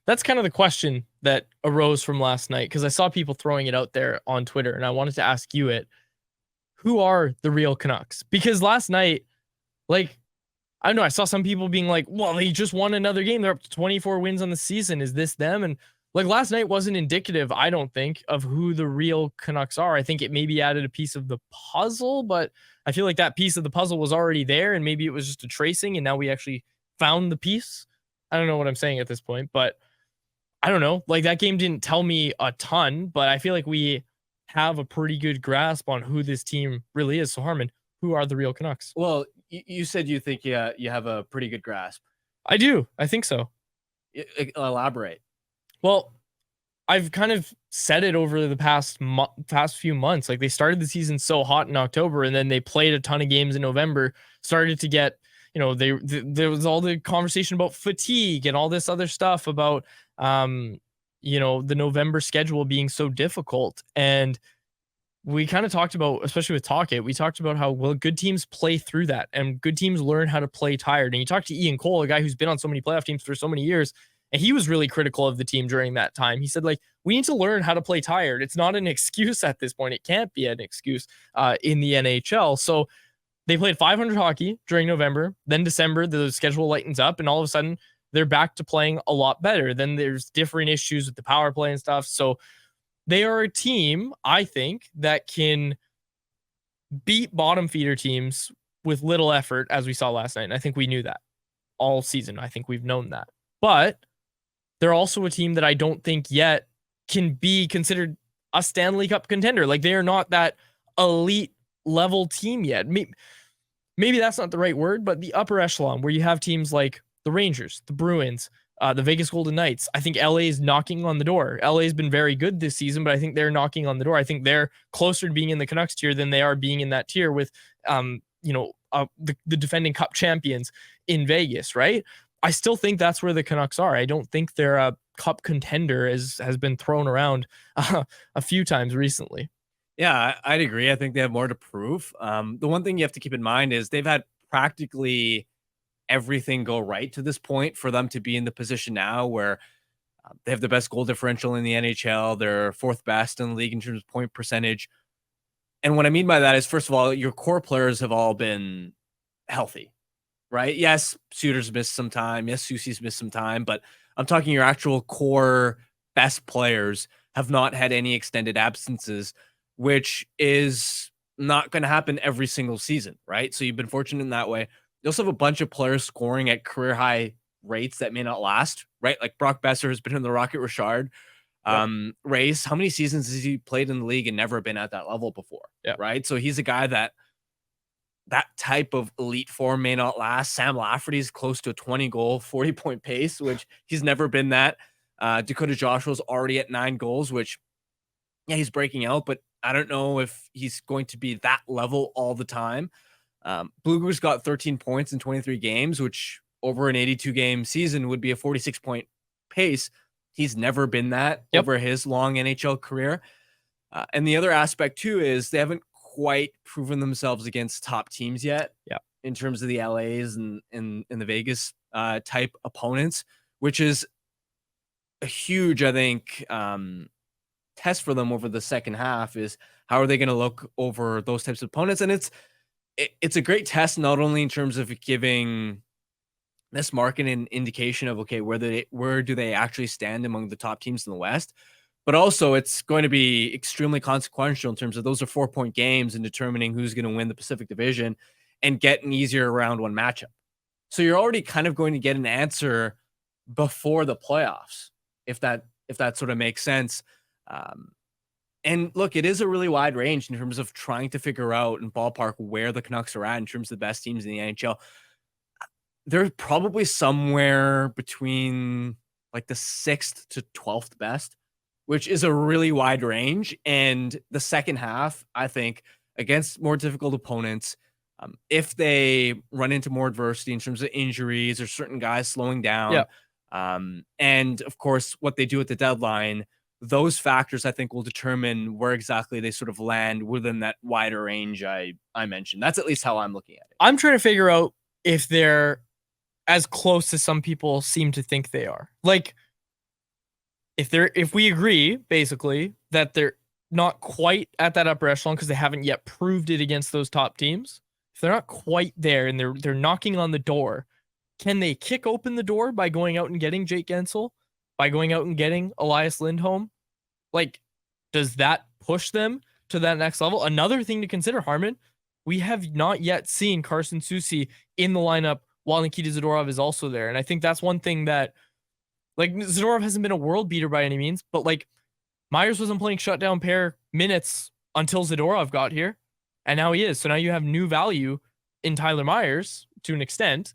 that's kind of the question that arose from last night because I saw people throwing it out there on Twitter, and I wanted to ask you it. Who are the real Canucks? Because last night, like, I don't know, I saw some people being like, well, they just won another game. They're up to 24 wins on the season. Is this them? And like last night wasn't indicative, I don't think, of who the real Canucks are. I think it maybe added a piece of the puzzle, but I feel like that piece of the puzzle was already there and maybe it was just a tracing and now we actually found the piece. I don't know what I'm saying at this point, but I don't know. Like that game didn't tell me a ton, but I feel like we have a pretty good grasp on who this team really is. So Harmon, who are the real Canucks? Well, you said you think you have a pretty good grasp. I do. I think so. Elaborate. Well, I've kind of said it over the past few months. Like they started the season so hot in October, and then they played a ton of games in November. Started to get, there was all the conversation about fatigue and all this other stuff about, the November schedule being so difficult. And we kind of talked about, especially with Talk It, we talked about how well good teams play through that and good teams learn how to play tired. And you talk to Ian Cole, a guy who's been on so many playoff teams for so many years, and he was really critical of the team during that time. He said, like, we need to learn how to play tired. It's not an excuse at this point. It can't be an excuse in the NHL. So they played 500 hockey during November. Then December, the schedule lightens up, and all of a sudden they're back to playing a lot better. Then there's different issues with the power play and stuff. So they are a team, I think, that can beat bottom feeder teams with little effort, as we saw last night. And I think we knew that all season. I think we've known that. But they're also a team that I don't think yet can be considered a Stanley Cup contender. Like they are not that elite level team yet. Maybe that's not the right word, but the upper echelon where you have teams like the Rangers, the Bruins, the Vegas Golden Knights. I think LA is knocking on the door. LA has been very good this season, but I think they're knocking on the door. I think they're closer to being in the Canucks tier than they are being in that tier with, the defending Cup champions in Vegas, right? I still think that's where the Canucks are. I don't think they're a Cup contender, as has been thrown around a few times recently. Yeah, I'd agree. I think they have more to prove. The one thing you have to keep in mind is they've had practically everything go right to this point for them to be in the position now where they have the best goal differential in the NHL. They're fourth best in the league in terms of point percentage. And what I mean by that is, first of all, your core players have all been healthy, right? Yes, Suter's missed some time. Yes, Soucy's missed some time, but I'm talking your actual core best players have not had any extended absences, which is not going to happen every single season, right? So you've been fortunate in that way. You also have a bunch of players scoring at career high rates that may not last, right? Like Brock Besser has been in the Rocket Richard race. How many seasons has he played in the league and never been at that level before? Yeah. Right. So he's a guy that type of elite form may not last. Sam Lafferty's close to a 20 goal, 40-point pace, which he's never been that. Dakota Joshua's already at 9 goals, which, yeah, he's breaking out, but I don't know if he's going to be that level all the time. Blue Goose got 13 points in 23 games, which over an 82-game season would be a 46-point pace. He's never been that over his long NHL career. And the other aspect, too, is they haven't quite proven themselves against top teams yet. Yeah. In terms of the LAs and the Vegas type opponents, which is a huge, I think, test for them over the second half is how are they going to look over those types of opponents? And it's a great test, not only in terms of giving this market an indication of, okay, where do they actually stand among the top teams in the West, but also it's going to be extremely consequential in terms of those are 4-point games and determining who's going to win the Pacific Division and get an easier round one matchup. So you're already kind of going to get an answer before the playoffs, if that sort of makes sense. And look, it is a really wide range in terms of trying to figure out and ballpark where the Canucks are at in terms of the best teams in the NHL. They're probably somewhere between like the 6th to 12th best, which is a really wide range. And the second half, I think, against more difficult opponents, if they run into more adversity in terms of injuries or certain guys slowing down, and of course, what they do at the deadline, those factors, I think, will determine where exactly they sort of land within that wider range I mentioned. That's at least how I'm looking at it. I'm trying to figure out if they're as close as some people seem to think they are. Like, if we agree basically that they're not quite at that upper echelon because they haven't yet proved it against those top teams, if they're not quite there and they're knocking on the door, can they kick open the door by going out and getting Jake Gensel, by going out and getting Elias Lindholm? Like, does that push them to that next level? Another thing to consider, Harmon, we have not yet seen Carson Soucy in the lineup while Nikita Zadorov is also there. And I think that's one thing that, like, Zadorov hasn't been a world beater by any means, but like Myers wasn't playing shutdown pair minutes until Zadorov got here. And now he is. So now you have new value in Tyler Myers to an extent.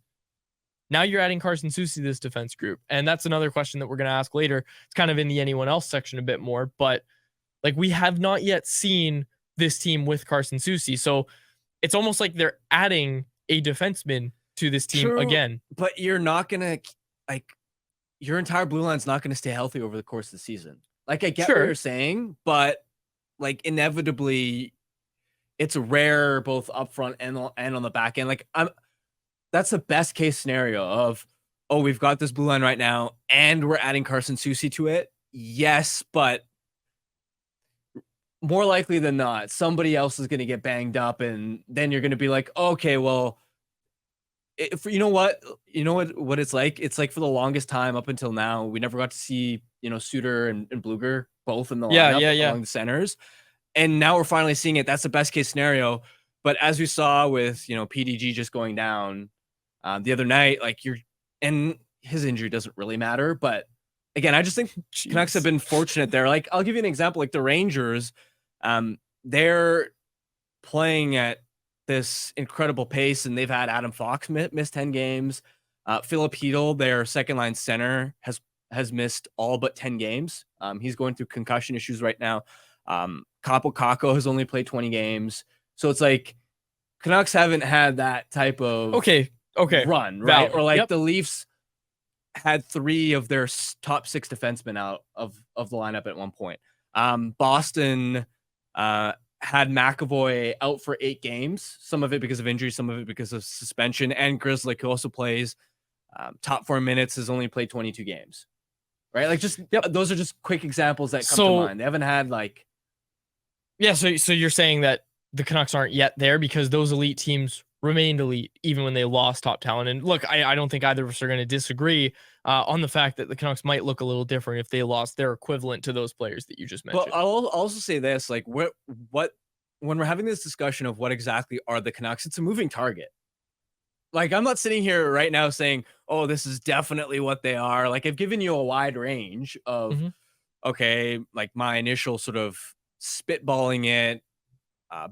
Now you're adding Carson Soucy to this defense group. And that's another question that we're going to ask later. It's kind of in the anyone else section a bit more, but like we have not yet seen this team with Carson Soucy. So it's almost like they're adding a defenseman to this team again. But you're not going to, like, your entire blue line's not going to stay healthy over the course of the season. Like, I get what you're saying, but like inevitably it's rare both up front and on the back end. Like that's the best case scenario of, oh, we've got this blue line right now and we're adding Carson Soucy to it. Yes, but more likely than not, somebody else is going to get banged up, and then you're going to be like, okay, well, you know what it's like? It's like for the longest time up until now, we never got to see, Suter and Bluger both in the lineup along the centers. And now we're finally seeing it. That's the best case scenario. But as we saw with, PDG just going down the other night, like and his injury doesn't really matter. But again, I just think Canucks have been fortunate there. Like, I'll give you an example, like the Rangers, they're playing at this incredible pace, and they've had Adam Fox miss 10 games. Philip Hedl, their second line center, has missed all but 10 games. He's going through concussion issues right now. Kaapo Kakko has only played 20 games. So it's like Canucks haven't had that type of run, right? Or like the Leafs had 3 of their top 6 defensemen out of the lineup at one point. Boston had McAvoy out for 8 games, some of it because of injury, some of it because of suspension, and Grizzly, who also plays top 4 minutes, has only played 22 games, right? Like, just those are just quick examples that come to mind. They haven't had like... Yeah, so you're saying that the Canucks aren't yet there because those elite teams remained elite even when they lost top talent. And look, I don't think either of us are going to disagree on the fact that the Canucks might look a little different if they lost their equivalent to those players that you just mentioned. But I'll also say this, like, what when we're having this discussion of what exactly are the Canucks, it's a moving target. Like, I'm not sitting here right now saying, oh, this is definitely what they are. Like, I've given you a wide range of, okay, like my initial sort of spitballing it,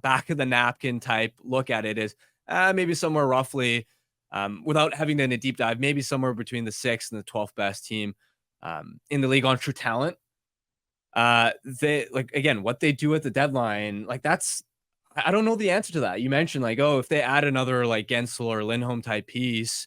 back of the napkin type look at it is maybe somewhere roughly, without having done a deep dive, maybe somewhere between the 6th and the 12th best team in the league on true talent. They, like, again, what they do at the deadline, like, that's, I don't know the answer to that. You mentioned, like, oh, if they add another like Gensel or Lindholm type piece,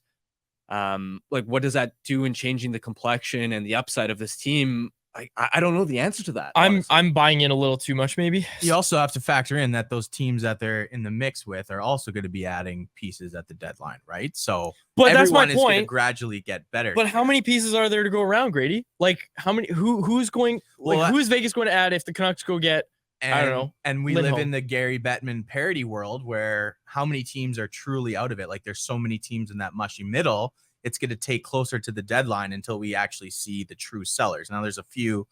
like, what does that do in changing the complexion and the upside of this team? I don't know the answer to that. I'm buying in a little too much, maybe. You also have to factor in that those teams that they're in the mix with are also going to be adding pieces at the deadline, right? So, but that's my point. Is gradually get better. But how many pieces are there to go around, Grady? Like, how many? Who's going? Like, who's Vegas going to add if the Canucks go get? I don't know. And we live in the Gary Bettman parody world where how many teams are truly out of it? Like, there's so many teams in that mushy middle. It's going to take closer to the deadline until we actually see the true sellers. Now, there's a few,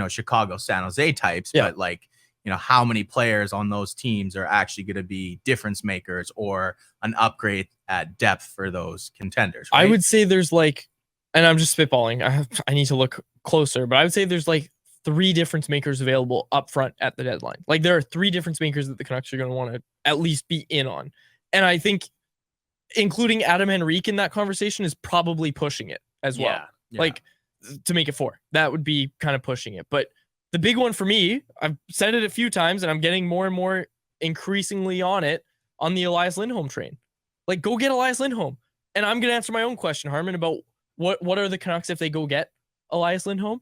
Chicago, San Jose types, but like, how many players on those teams are actually going to be difference makers or an upgrade at depth for those contenders? Right? I would say there's like, and I'm just spitballing, I need to look closer, but I would say there's like 3 difference makers available up front at the deadline. Like, there are 3 difference makers that the Canucks are going to want to at least be in on. And I think including Adam Henrique in that conversation is probably pushing it as well. Yeah. Like, to make it 4, that would be kind of pushing it. But the big one for me, I've said it a few times and I'm getting more and more increasingly on it, on the Elias Lindholm train. Like, go get Elias Lindholm. And I'm going to answer my own question, Harmon, about what are the Canucks if they go get Elias Lindholm?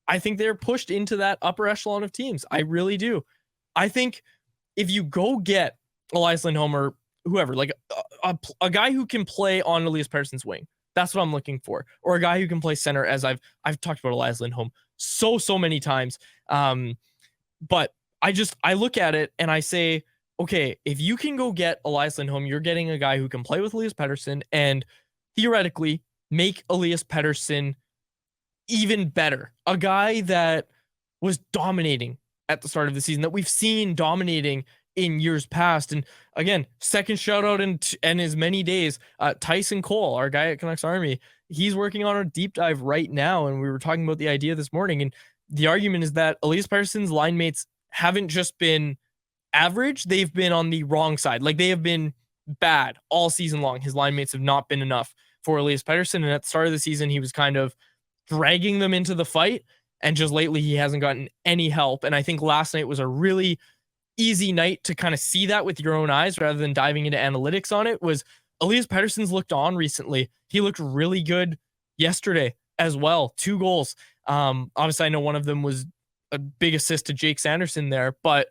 I think they're pushed into that upper echelon of teams. I really do. I think if you go get Elias Lindholm or whoever, like a guy who can play on Elias Pettersson's wing, That's what I'm looking for. Or a guy who can play center, as I've talked about Elias Lindholm so many times. But I look at it and I say, okay, if you can go get Elias Lindholm, you're getting a guy who can play with Elias Pettersson and theoretically make Elias Pettersson even better. A guy that was dominating at the start of the season, that we've seen dominating in years past. And again, second shout out in as many days, Tyson Cole, our guy at CanucksArmy, he's working on a deep dive right now. And we were talking about the idea this morning. And the argument is that Elias Pettersson's line mates haven't just been average, they've been on the wrong side. Like they have been bad all season long. His line mates have not been enough for Elias Pettersson. And at the start of the season, he was kind of dragging them into the fight. And just lately, he hasn't gotten any help. And I think last night was a really easy night to kind of see that with your own eyes rather than diving into analytics on it. Was Elias Pettersson's looked on recently. He looked really good yesterday as well. 2 goals. Obviously, I know one of them was a big assist to Jake Sanderson there, but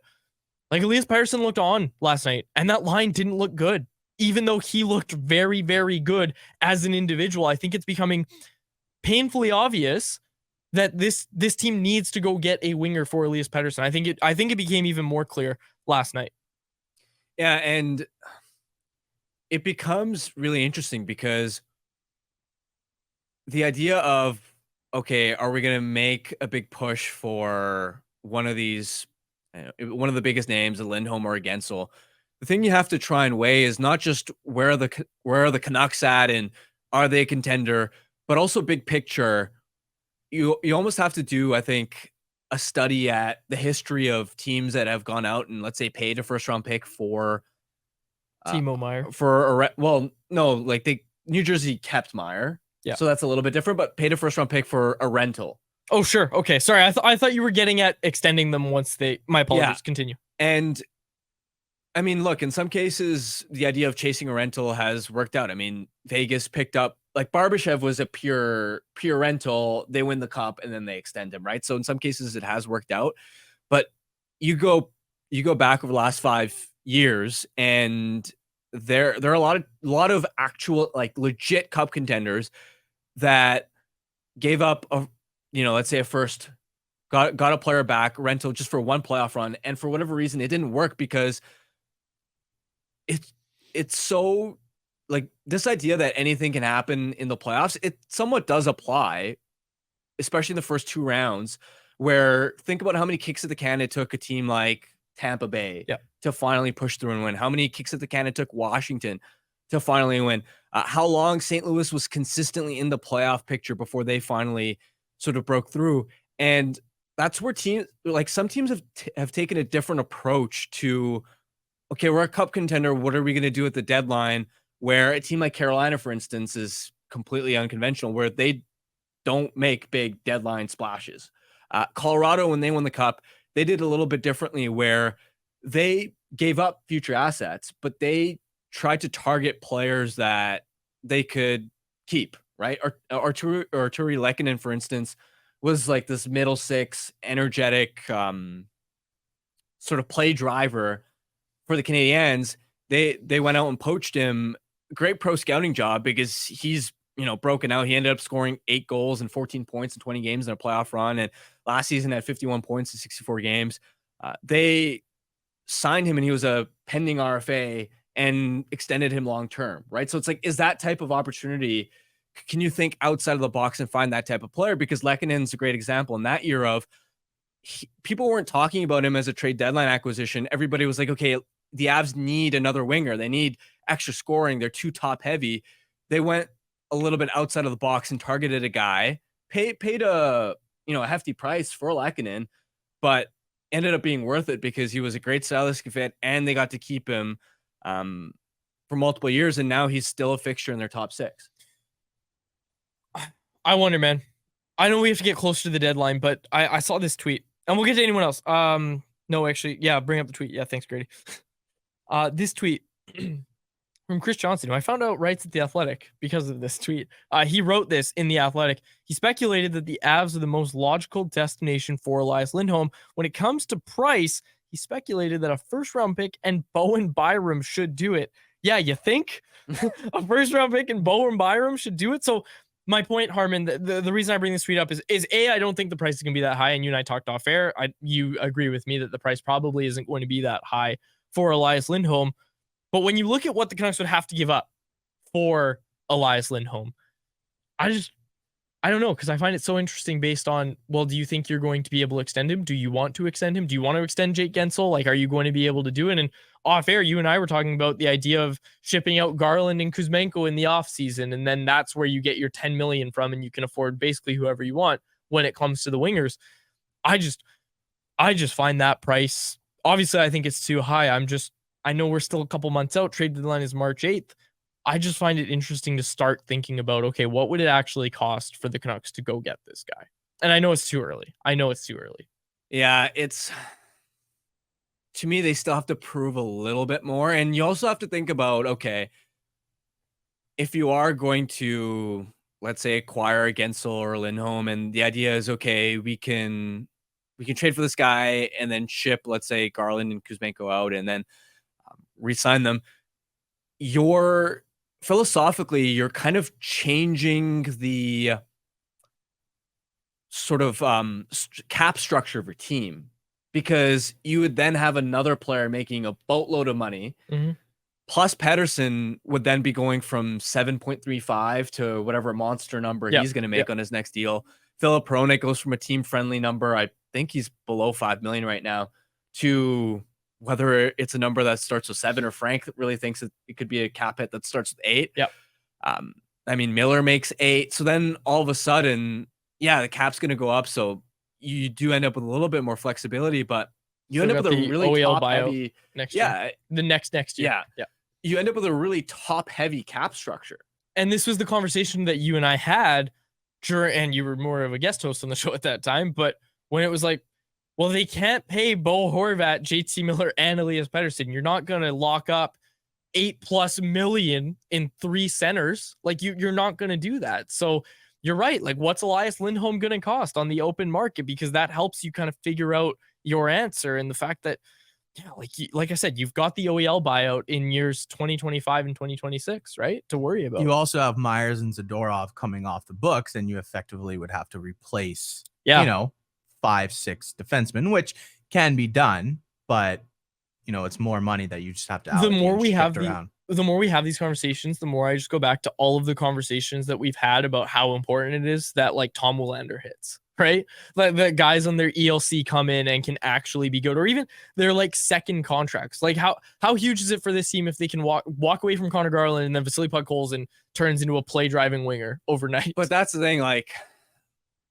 like Elias Pettersson looked on last night, and that line didn't look good, even though he looked very, very good as an individual. I think it's becoming painfully obvious that this team needs to go get a winger for Elias Pettersson. I think it became even more clear last night. Yeah, and it becomes really interesting because the idea of, okay, are we going to make a big push for one of these, one of the biggest names, a Lindholm or a Gensel? The thing you have to try and weigh is not just where are the Canucks at and are they a contender, but also big picture. You almost have to do, I think, a study at the history of teams that have gone out and, let's say, paid a first-round pick for Timo Meier. New Jersey kept Meier, yeah. So that's a little bit different, but paid a first-round pick for a rental. Oh, sure. Okay, sorry. I thought you were getting at extending them once they. My apologies. Yeah. Continue. And I mean, look, in some cases, the idea of chasing a rental has worked out. I mean, Vegas picked up, like Barbashev was a pure rental. They win the cup and then they extend him, right? So in some cases it has worked out, but you go back over the last 5 years and there are a lot of actual, like, legit cup contenders that gave up let's say a first, got a player back, rental just for one playoff run, and for whatever reason it didn't work because it's so, like, this idea that anything can happen in the playoffs, it somewhat does apply, especially in the first 2 rounds, where think about how many kicks at the can it took a team like Tampa Bay to finally push through and win. How many kicks at the can it took Washington to finally win. How long St. Louis was consistently in the playoff picture before they finally sort of broke through. And that's where teams, like some teams have taken a different approach to, okay, we're a cup contender. What are we going to do at the deadline? Where a team like Carolina, for instance, is completely unconventional, where they don't make big deadline splashes. Colorado, when they won the cup, they did a little bit differently, where they gave up future assets, but they tried to target players that they could keep, right? Arturi Lehkonen, for instance, was like this middle six, energetic sort of play driver for the Canadiens. They went out and poached him. Great pro scouting job because he's, broken out. He ended up scoring 8 goals and 14 points in 20 games in a playoff run. And last season had 51 points in 64 games. They signed him and he was a pending RFA and extended him long-term, right? So it's like, is that type of opportunity, can you think outside of the box and find that type of player? Because Lehkonen's a great example in that year of, people weren't talking about him as a trade deadline acquisition. Everybody was like, okay, the Avs need another winger. They need extra scoring. They're too top heavy. They went a little bit outside of the box and targeted a guy, paid a hefty price for Lehkonen, but ended up being worth it because he was a great stylistic fit and they got to keep him for multiple years. And now he's still a fixture in their top 6. I wonder, man. I know we have to get close to the deadline, but I saw this tweet and we'll get to anyone else. No, actually, yeah, bring up the tweet. Yeah, thanks, Grady. This tweet from Chris Johnson, who I found out writes at The Athletic because of this tweet. He wrote this in The Athletic. He speculated that the Avs are the most logical destination for Elias Lindholm. When it comes to price, he speculated that a first-round pick and Bowen Byram should do it. Yeah, you think a first round pick and Bo and Byram should do it? So my point, Harmon, the reason I bring this tweet up is A, I don't think the price is gonna be that high, and you and I talked off air. You agree with me that the price probably isn't going to be that high for Elias Lindholm. But when you look at what the Canucks would have to give up for Elias Lindholm, I don't know, because I find it so interesting based on, well, do you think you're going to be able to extend him? Do you want to extend him? Do you want to extend Jake Gensel? Like, are you going to be able to do it? And off air, you and I were talking about the idea of shipping out Garland and Kuzmenko in the offseason. And then that's where you get your 10 million from, and you can afford basically whoever you want when it comes to the wingers. I just find that price, obviously, I think it's too high. I know we're still a couple months out. Trade deadline is March 8th. I just find it interesting to start thinking about, okay, what would it actually cost for the Canucks to go get this guy? And I know it's too early. Yeah, to me, they still have to prove a little bit more. And you also have to think about, okay, if you are going to, let's say, acquire a Gensel or Lindholm, and the idea is, okay, we can trade for this guy and then ship, let's say, Garland and Kuzmenko out and then re-sign them. Philosophically, you're kind of changing the sort of cap structure of your team, because you would then have another player making a boatload of money. Mm-hmm. Plus Pettersson would then be going from 7.35 to whatever monster number he's going to make on his next deal. Philip Hronek goes from a team-friendly number, I think he's below 5 million right now, to whether it's a number that starts with 7, or Frank really thinks that it could be a cap hit that starts with 8. Yep. I mean, Miller makes 8. So then all of a sudden, the cap's going to go up. So you do end up with a little bit more flexibility, but you end up with a really OEL top buyout heavy next year. The next year. Yeah. You end up with a really top heavy cap structure. And this was the conversation that you and I had and you were more of a guest host on the show at that time, but when it was like, well, they can't pay Bo Horvat, JT Miller, and Elias Pettersson. You're not going to lock up $8+ million in 3 centers. Like, you're not going to do that. So you're right. Like, what's Elias Lindholm going to cost on the open market? Because that helps you kind of figure out your answer. And the fact that, like I said, you've got the OEL buyout in years 2025 and 2026, right? To worry about. You also have Myers and Zadorov coming off the books, and you effectively would have to replace, 5-6 defensemen, which can be done, but it's more money that you just have to allocate. The more we have these conversations, the more I just go back to all of the conversations that we've had about how important it is that, like, Tom Willander hits, right? Like, the guys on their ELC come in and can actually be good, or even they're like second contracts. Like, how huge is it for this team if they can walk away from Connor Garland and then Vasily Podkolzin turns into a play driving winger overnight? But that's the thing, like,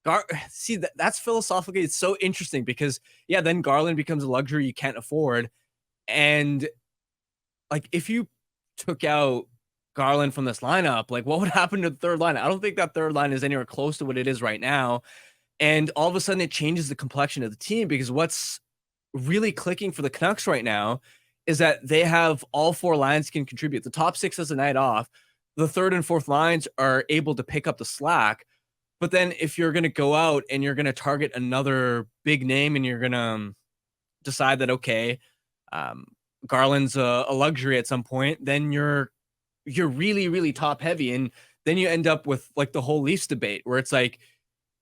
that's philosophically, it's so interesting, because then Garland becomes a luxury you can't afford. And like, if you took out Garland from this lineup, like, what would happen to the third line? I don't think that third line is anywhere close to what it is right now. And all of a sudden it changes the complexion of the team, because what's really clicking for the Canucks right now is that they have all 4 lines can contribute. The top 6 has a night off. The third and fourth lines are able to pick up the slack. But then if you're going to go out and you're going to target another big name, and you're going to decide that, okay, Garland's a luxury at some point, then you're really, really top heavy. And then you end up with, like, the whole Leafs debate, where it's like,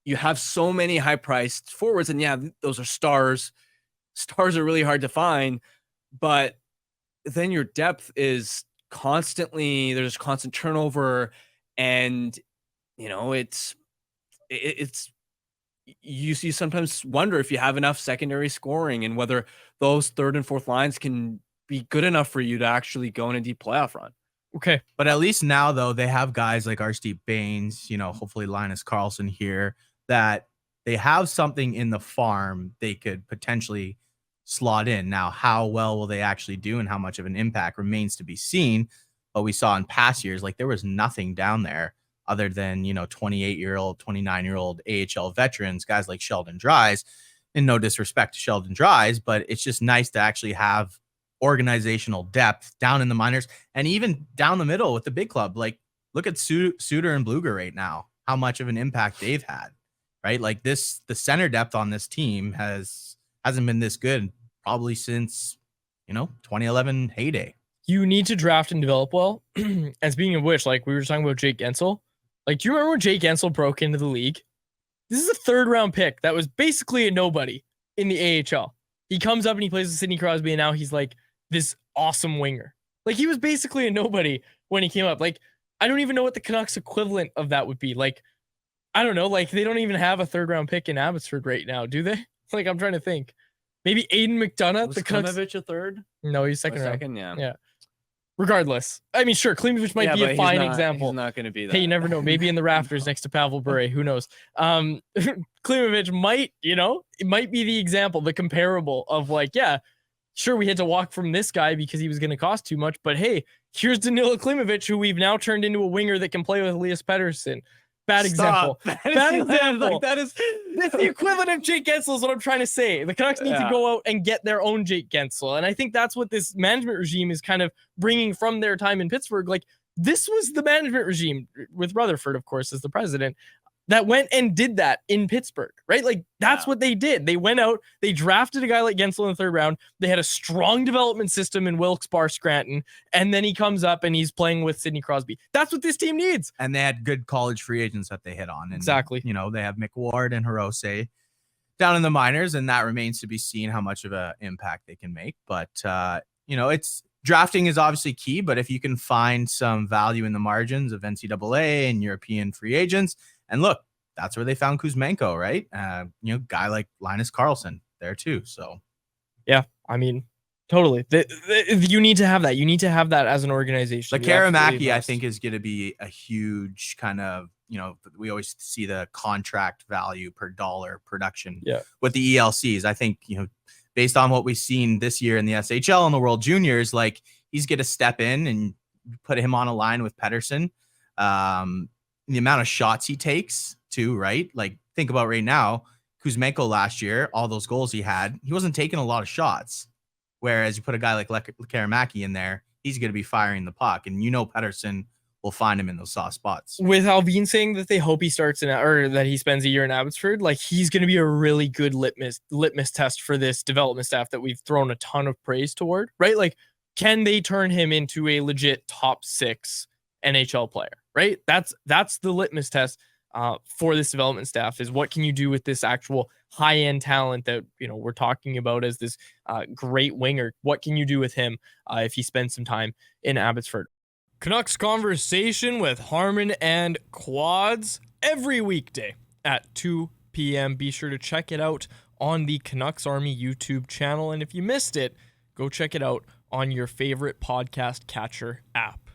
you have so many high priced forwards, and those are stars. Stars are really hard to find, but then your depth is there's constant turnover, and it's you sometimes wonder if you have enough secondary scoring, and whether those third and fourth lines can be good enough for you to actually go in a deep playoff run. Okay. But at least now, though, they have guys like Archie Baines, hopefully Linus Karlsson here, that they have something in the farm they could potentially slot in. Now, how well will they actually do and how much of an impact remains to be seen. But we saw in past years, like, there was nothing down there other than, 28-year-old, 29-year-old AHL veterans, guys like Sheldon Dries. And no disrespect to Sheldon Dries, but it's just nice to actually have organizational depth down in the minors and even down the middle with the big club. Like, look at Suter and Bluger right now, how much of an impact they've had, right? Like, the center depth on this team hasn't been this good probably since, 2011 heyday. you need to draft and develop well. And speaking of which, like we were talking about Jake Gensel. Like, do you remember when Jake Gensel broke into the league? This is a 3rd round pick that was basically a nobody in the AHL. He comes up and he plays with Sidney Crosby, and now he's like this awesome winger. Like, he was basically a nobody when he came up. Like, I don't even know what the Canucks equivalent of that would be. Like, I don't know. Like, they don't even have a 3rd round pick in Abbotsford right now, do they? Like, I'm trying to think. Maybe Aiden McDonough. Was The Canucks. Klimovich a 3rd? No, he's second Or round. second, yeah. Yeah. Regardless, I mean, sure, Klimovich might be a fine example. He's not going to be that. Hey, you never know. Maybe in the rafters next to Pavel Bure. Who knows? Klimovich might, it might be the example, the comparable of like, yeah, sure, we had to walk from this guy because he was going to cost too much. But hey, here's Danila Klimovich, who we've now turned into a winger that can play with Elias Pettersson. Bad example. Bad example. Like, that's the equivalent of Jake Gensel is what I'm trying to say. The Canucks need to go out and get their own Jake Gensel. And I think that's what this management regime is kind of bringing from their time in Pittsburgh. Like, this was the management regime with Rutherford, of course, as the president, that went and did that in Pittsburgh, right? Like, that's what they did. They went out, they drafted a guy like Gensel in the 3rd round. They had a strong development system in Wilkes-Barre, Scranton, and then he comes up and he's playing with Sidney Crosby. That's what this team needs. And they had good college free agents that they hit on. And, exactly. They have McWard and Hirose down in the minors, and that remains to be seen how much of an impact they can make. But, it's drafting is obviously key, but if you can find some value in the margins of NCAA and European free agents, and look, that's where they found Kuzmenko, right? Guy like Linus Karlsson there too. So, yeah, I mean, totally. You need to have that. You need to have that as an organization. Like Karamaki, I think, is going to be a huge kind of, we always see the contract value per dollar production with the ELCs. I think, based on what we've seen this year in the SHL and the World Juniors, like, he's going to step in and put him on a line with Pettersson. The amount of shots he takes too, right? Like, think about right now, Kuzmenko last year, all those goals he had, he wasn't taking a lot of shots. Whereas you put a guy like Karamaki in there, he's going to be firing the puck. And Pettersson will find him in those soft spots. With Alvin saying that they hope he starts or that he spends a year in Abbotsford, like, he's going to be a really good litmus test for this development staff that we've thrown a ton of praise toward, right? Like, can they turn him into a legit top 6 NHL player, right? That's the litmus test for this development staff, is what can you do with this actual high-end talent that we're talking about as this great winger. What can you do with him if he spends some time in Abbotsford? Canucks Conversation with Harmon and Quads every weekday at 2 p.m. Be sure to check it out on the CanucksArmy YouTube channel, and if you missed it, go check it out on your favorite podcast catcher app.